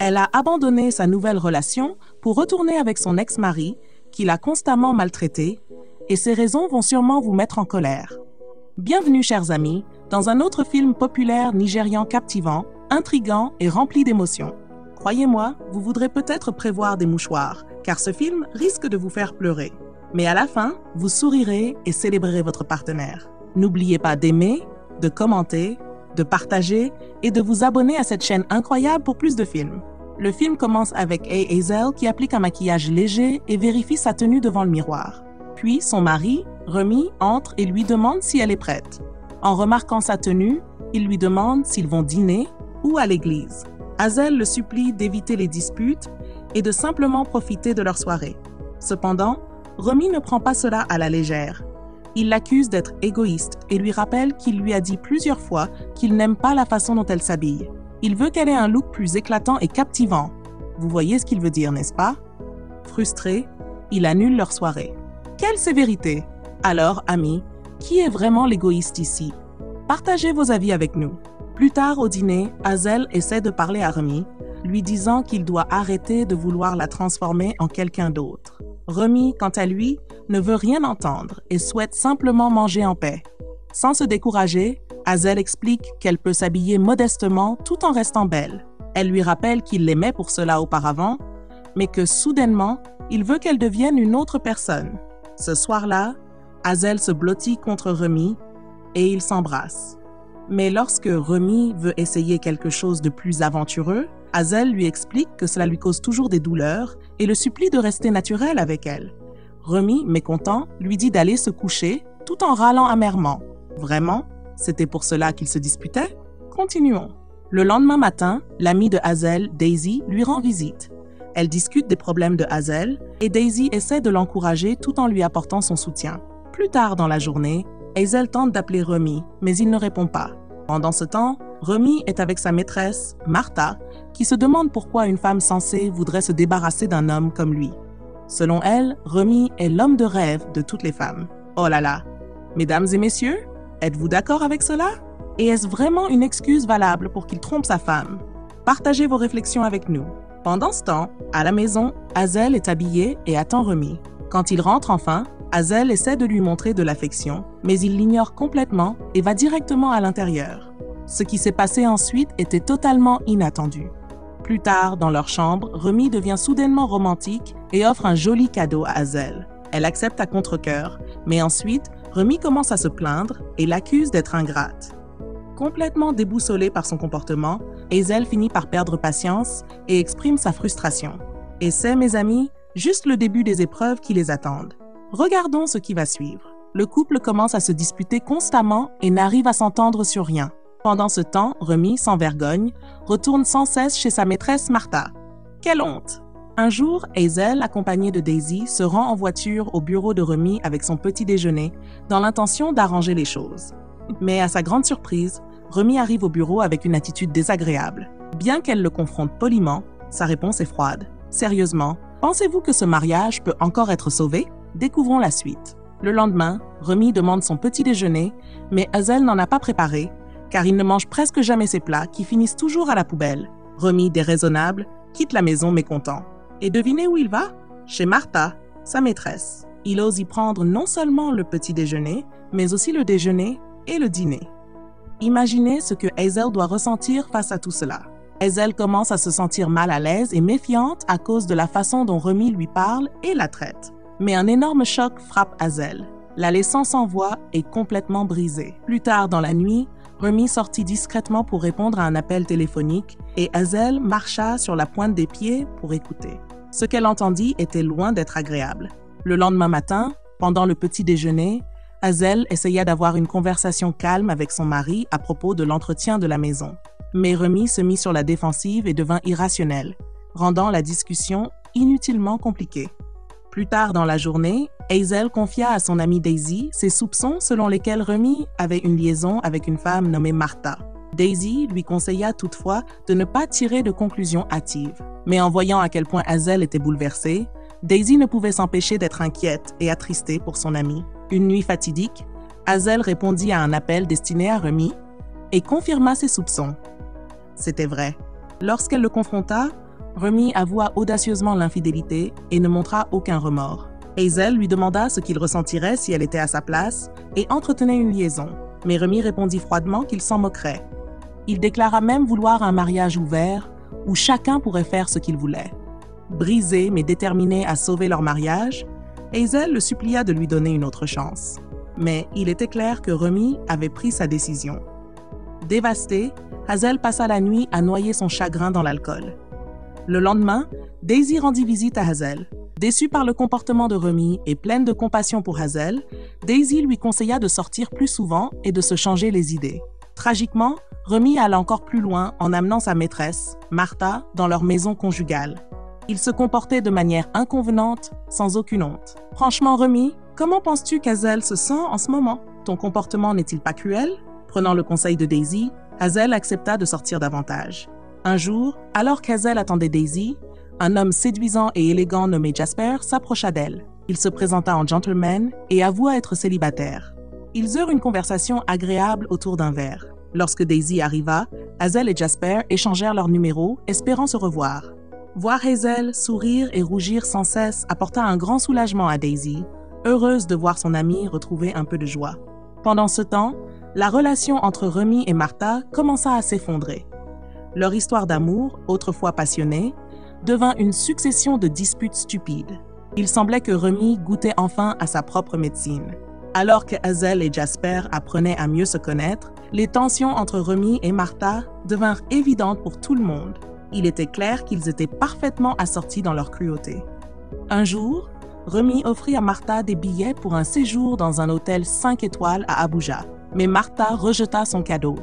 Elle a abandonné sa nouvelle relation pour retourner avec son ex-mari, qui l'a constamment maltraitée, et ces raisons vont sûrement vous mettre en colère. Bienvenue, chers amis, dans un autre film populaire nigérian captivant, intriguant et rempli d'émotions. Croyez-moi, vous voudrez peut-être prévoir des mouchoirs, car ce film risque de vous faire pleurer. Mais à la fin, vous sourirez et célébrerez votre partenaire. N'oubliez pas d'aimer, de commenter, de partager et de vous abonner à cette chaîne incroyable pour plus de films. Le film commence avec Hazel qui applique un maquillage léger et vérifie sa tenue devant le miroir. Puis son mari, Remy, entre et lui demande si elle est prête. En remarquant sa tenue, il lui demande s'ils vont dîner ou à l'église. Hazel le supplie d'éviter les disputes et de simplement profiter de leur soirée. Cependant, Remy ne prend pas cela à la légère. Il l'accuse d'être égoïste et lui rappelle qu'il lui a dit plusieurs fois qu'il n'aime pas la façon dont elle s'habille. Il veut qu'elle ait un look plus éclatant et captivant. Vous voyez ce qu'il veut dire, n'est-ce pas? Frustré, il annule leur soirée. Quelle sévérité! Alors, amis, qui est vraiment l'égoïste ici? Partagez vos avis avec nous. Plus tard au dîner, Hazel essaie de parler à Remy, lui disant qu'il doit arrêter de vouloir la transformer en quelqu'un d'autre. Remy, quant à lui, ne veut rien entendre et souhaite simplement manger en paix. Sans se décourager, Hazel explique qu'elle peut s'habiller modestement tout en restant belle. Elle lui rappelle qu'il l'aimait pour cela auparavant, mais que soudainement, il veut qu'elle devienne une autre personne. Ce soir-là, Hazel se blottit contre Remy et ils s'embrassent. Mais lorsque Remy veut essayer quelque chose de plus aventureux, Hazel lui explique que cela lui cause toujours des douleurs et le supplie de rester naturel avec elle. Remy, mécontent, lui dit d'aller se coucher tout en râlant amèrement. Vraiment? C'était pour cela qu'ils se disputaient? Continuons. Le lendemain matin, l'amie de Hazel, Daisy, lui rend visite. Elle discute des problèmes de Hazel et Daisy essaie de l'encourager tout en lui apportant son soutien. Plus tard dans la journée, Hazel tente d'appeler Remy, mais il ne répond pas. Pendant ce temps, Remy est avec sa maîtresse, Martha, qui se demande pourquoi une femme sensée voudrait se débarrasser d'un homme comme lui. Selon elle, Remy est l'homme de rêve de toutes les femmes. Oh là là! Mesdames et messieurs, êtes-vous d'accord avec cela? Et est-ce vraiment une excuse valable pour qu'il trompe sa femme? Partagez vos réflexions avec nous. Pendant ce temps, à la maison, Hazel est habillée et attend Remy. Quand il rentre enfin, Hazel essaie de lui montrer de l'affection, mais il l'ignore complètement et va directement à l'intérieur. Ce qui s'est passé ensuite était totalement inattendu. Plus tard, dans leur chambre, Remy devient soudainement romantique et offre un joli cadeau à Hazel. Elle accepte à contre-cœur, mais ensuite, Remy commence à se plaindre et l'accuse d'être ingrate. Complètement déboussolée par son comportement, Hazel finit par perdre patience et exprime sa frustration. Et c'est, mes amis, juste le début des épreuves qui les attendent. Regardons ce qui va suivre. Le couple commence à se disputer constamment et n'arrive à s'entendre sur rien. Pendant ce temps, Remy, sans vergogne, retourne sans cesse chez sa maîtresse Martha. Quelle honte! Un jour, Hazel, accompagnée de Daisy, se rend en voiture au bureau de Remy avec son petit déjeuner, dans l'intention d'arranger les choses. Mais à sa grande surprise, Remy arrive au bureau avec une attitude désagréable. Bien qu'elle le confronte poliment, sa réponse est froide. Sérieusement, pensez-vous que ce mariage peut encore être sauvé? Découvrons la suite. Le lendemain, Remy demande son petit déjeuner, mais Hazel n'en a pas préparé, car il ne mange presque jamais ses plats qui finissent toujours à la poubelle. Remy, déraisonnable, quitte la maison mécontent. Et devinez où il va? Chez Martha, sa maîtresse. Il ose y prendre non seulement le petit déjeuner, mais aussi le déjeuner et le dîner. Imaginez ce que Hazel doit ressentir face à tout cela. Hazel commence à se sentir mal à l'aise et méfiante à cause de la façon dont Remy lui parle et la traite. Mais un énorme choc frappe Hazel. La laissant sans voix et complètement brisée. Plus tard dans la nuit, Remy sortit discrètement pour répondre à un appel téléphonique et Hazel marcha sur la pointe des pieds pour écouter. Ce qu'elle entendit était loin d'être agréable. Le lendemain matin, pendant le petit déjeuner, Hazel essaya d'avoir une conversation calme avec son mari à propos de l'entretien de la maison. Mais Remy se mit sur la défensive et devint irrationnel, rendant la discussion inutilement compliquée. Plus tard dans la journée, Hazel confia à son amie Daisy ses soupçons selon lesquels Remy avait une liaison avec une femme nommée Martha. Daisy lui conseilla toutefois de ne pas tirer de conclusions hâtives. Mais en voyant à quel point Hazel était bouleversée, Daisy ne pouvait s'empêcher d'être inquiète et attristée pour son amie. Une nuit fatidique, Hazel répondit à un appel destiné à Remy et confirma ses soupçons. C'était vrai. Lorsqu'elle le confronta, Remy avoua audacieusement l'infidélité et ne montra aucun remords. Hazel lui demanda ce qu'il ressentirait si elle était à sa place et entretenait une liaison, mais Remy répondit froidement qu'il s'en moquerait. Il déclara même vouloir un mariage ouvert où chacun pourrait faire ce qu'il voulait. Brisé mais déterminé à sauver leur mariage, Hazel le supplia de lui donner une autre chance. Mais il était clair que Remy avait pris sa décision. Dévastée, Hazel passa la nuit à noyer son chagrin dans l'alcool. Le lendemain, Daisy rendit visite à Hazel. Déçue par le comportement de Remy et pleine de compassion pour Hazel, Daisy lui conseilla de sortir plus souvent et de se changer les idées. Tragiquement, Remy alla encore plus loin en amenant sa maîtresse, Martha, dans leur maison conjugale. Il se comportait de manière inconvenante, sans aucune honte. « Franchement, Remy, comment penses-tu qu'Hazel se sent en ce moment? Ton comportement n'est-il pas cruel ?» Prenant le conseil de Daisy, Hazel accepta de sortir davantage. Un jour, alors qu'Hazel attendait Daisy, un homme séduisant et élégant nommé Jasper s'approcha d'elle. Il se présenta en gentleman et avoua être célibataire. Ils eurent une conversation agréable autour d'un verre. Lorsque Daisy arriva, Hazel et Jasper échangèrent leurs numéros, espérant se revoir. Voir Hazel sourire et rougir sans cesse apporta un grand soulagement à Daisy, heureuse de voir son amie retrouver un peu de joie. Pendant ce temps, la relation entre Remy et Martha commença à s'effondrer. Leur histoire d'amour, autrefois passionnée, devint une succession de disputes stupides. Il semblait que Remy goûtait enfin à sa propre médecine. Alors que Hazel et Jasper apprenaient à mieux se connaître, les tensions entre Remy et Martha devinrent évidentes pour tout le monde. Il était clair qu'ils étaient parfaitement assortis dans leur cruauté. Un jour, Remy offrit à Martha des billets pour un séjour dans un hôtel 5 étoiles à Abuja. Mais Martha rejeta son cadeau,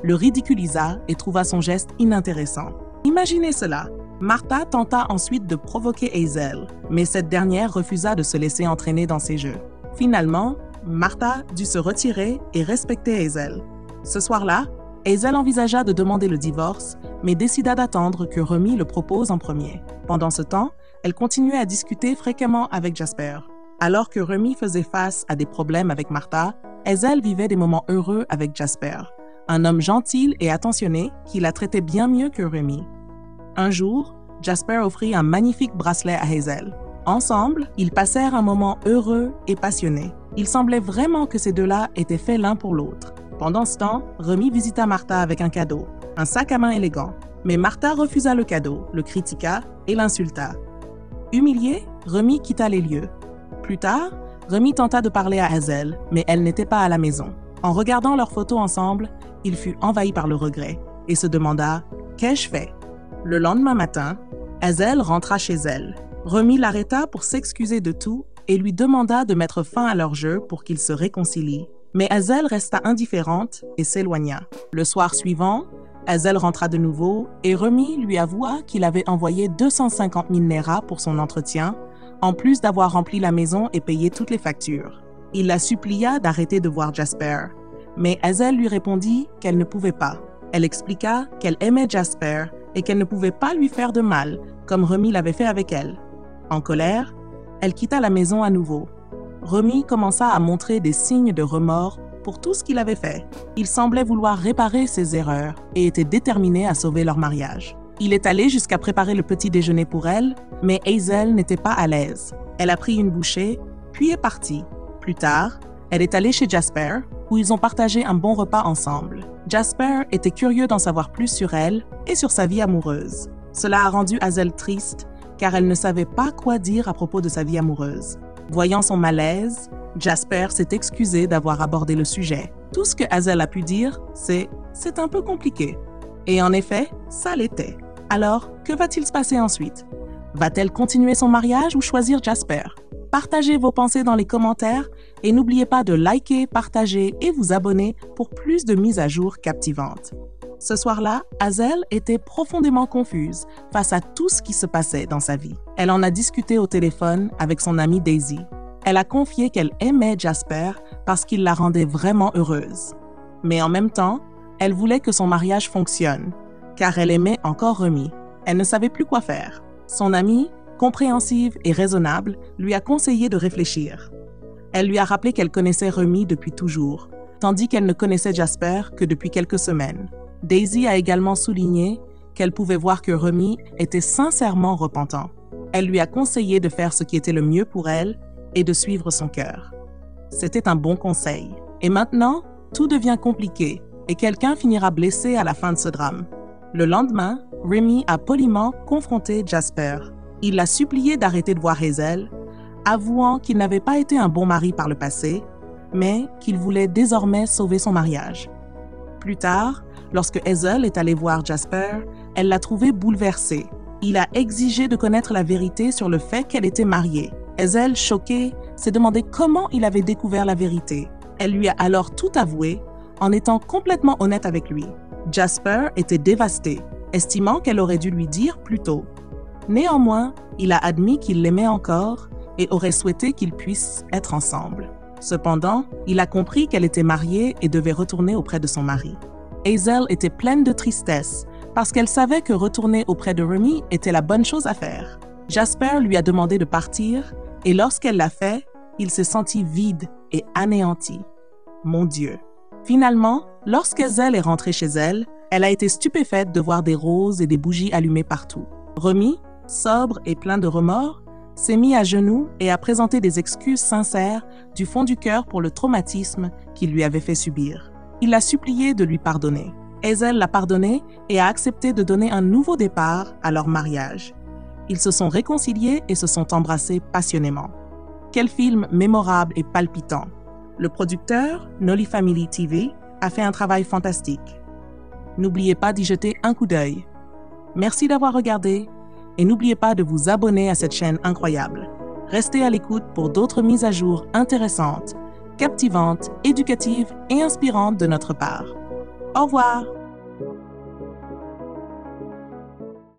le ridiculisa et trouva son geste inintéressant. Imaginez cela. Martha tenta ensuite de provoquer Hazel, mais cette dernière refusa de se laisser entraîner dans ses jeux. Finalement, Martha dut se retirer et respecter Hazel. Ce soir-là, Hazel envisagea de demander le divorce, mais décida d'attendre que Remy le propose en premier. Pendant ce temps, elle continuait à discuter fréquemment avec Jasper. Alors que Remy faisait face à des problèmes avec Martha, Hazel vivait des moments heureux avec Jasper, un homme gentil et attentionné qui la traitait bien mieux que Remy. Un jour, Jasper offrit un magnifique bracelet à Hazel. Ensemble, ils passèrent un moment heureux et passionné. Il semblait vraiment que ces deux-là étaient faits l'un pour l'autre. Pendant ce temps, Remy visita Martha avec un cadeau, un sac à main élégant. Mais Martha refusa le cadeau, le critiqua et l'insulta. Humiliée, Remy quitta les lieux. Plus tard, Remy tenta de parler à Hazel, mais elle n'était pas à la maison. En regardant leurs photos ensemble, il fut envahi par le regret et se demanda « Qu'ai-je fait ?» Le lendemain matin, Hazel rentra chez elle. Remy l'arrêta pour s'excuser de tout et lui demanda de mettre fin à leur jeu pour qu'ils se réconcilient. Mais Hazel resta indifférente et s'éloigna. Le soir suivant, Hazel rentra de nouveau et Remy lui avoua qu'il avait envoyé 250 000 naira pour son entretien, en plus d'avoir rempli la maison et payé toutes les factures. Il la supplia d'arrêter de voir Jasper, mais Hazel lui répondit qu'elle ne pouvait pas. Elle expliqua qu'elle aimait Jasper et qu'elle ne pouvait pas lui faire de mal, comme Remy l'avait fait avec elle. En colère, elle quitta la maison à nouveau. Remy commença à montrer des signes de remords pour tout ce qu'il avait fait. Il semblait vouloir réparer ses erreurs et était déterminé à sauver leur mariage. Il est allé jusqu'à préparer le petit déjeuner pour elle, mais Hazel n'était pas à l'aise. Elle a pris une bouchée, puis est partie. Plus tard, elle est allée chez Jasper, où ils ont partagé un bon repas ensemble. Jasper était curieux d'en savoir plus sur elle et sur sa vie amoureuse. Cela a rendu Hazel triste, car elle ne savait pas quoi dire à propos de sa vie amoureuse. Voyant son malaise, Jasper s'est excusé d'avoir abordé le sujet. Tout ce que Hazel a pu dire, c'est « c'est un peu compliqué ». Et en effet, ça l'était. Alors, que va-t-il se passer ensuite? Va-t-elle continuer son mariage ou choisir Jasper? Partagez vos pensées dans les commentaires et n'oubliez pas de liker, partager et vous abonner pour plus de mises à jour captivantes. Ce soir-là, Hazel était profondément confuse face à tout ce qui se passait dans sa vie. Elle en a discuté au téléphone avec son amie Daisy. Elle a confié qu'elle aimait Jasper parce qu'il la rendait vraiment heureuse. Mais en même temps, elle voulait que son mariage fonctionne, car elle aimait encore Remy. Elle ne savait plus quoi faire. Son amie, compréhensive et raisonnable, lui a conseillé de réfléchir. Elle lui a rappelé qu'elle connaissait Remy depuis toujours, tandis qu'elle ne connaissait Jasper que depuis quelques semaines. Daisy a également souligné qu'elle pouvait voir que Remy était sincèrement repentant. Elle lui a conseillé de faire ce qui était le mieux pour elle et de suivre son cœur. C'était un bon conseil. Et maintenant, tout devient compliqué et quelqu'un finira blessé à la fin de ce drame. Le lendemain, Remy a poliment confronté Jasper. Il l'a supplié d'arrêter de voir Hazel, avouant qu'il n'avait pas été un bon mari par le passé, mais qu'il voulait désormais sauver son mariage. Plus tard, lorsque Hazel est allée voir Jasper, elle l'a trouvé bouleversée. Il a exigé de connaître la vérité sur le fait qu'elle était mariée. Hazel, choquée, s'est demandé comment il avait découvert la vérité. Elle lui a alors tout avoué, en étant complètement honnête avec lui. Jasper était dévasté, estimant qu'elle aurait dû lui dire plus tôt. Néanmoins, il a admis qu'il l'aimait encore et aurait souhaité qu'ils puissent être ensemble. Cependant, il a compris qu'elle était mariée et devait retourner auprès de son mari. Hazel était pleine de tristesse parce qu'elle savait que retourner auprès de Remy était la bonne chose à faire. Jasper lui a demandé de partir et lorsqu'elle l'a fait, il s'est senti vide et anéanti. Mon Dieu! Finalement, lorsqu'Hazel est rentrée chez elle, elle a été stupéfaite de voir des roses et des bougies allumées partout. Remy, sobre et plein de remords, s'est mis à genoux et a présenté des excuses sincères du fond du cœur pour le traumatisme qu'il lui avait fait subir. Il l'a supplié de lui pardonner. Hazel l'a pardonné et a accepté de donner un nouveau départ à leur mariage. Ils se sont réconciliés et se sont embrassés passionnément. Quel film mémorable et palpitant! Le producteur, Nolly Family TV, a fait un travail fantastique. N'oubliez pas d'y jeter un coup d'œil. Merci d'avoir regardé et n'oubliez pas de vous abonner à cette chaîne incroyable. Restez à l'écoute pour d'autres mises à jour intéressantes, captivantes, éducatives et inspirantes de notre part. Au revoir!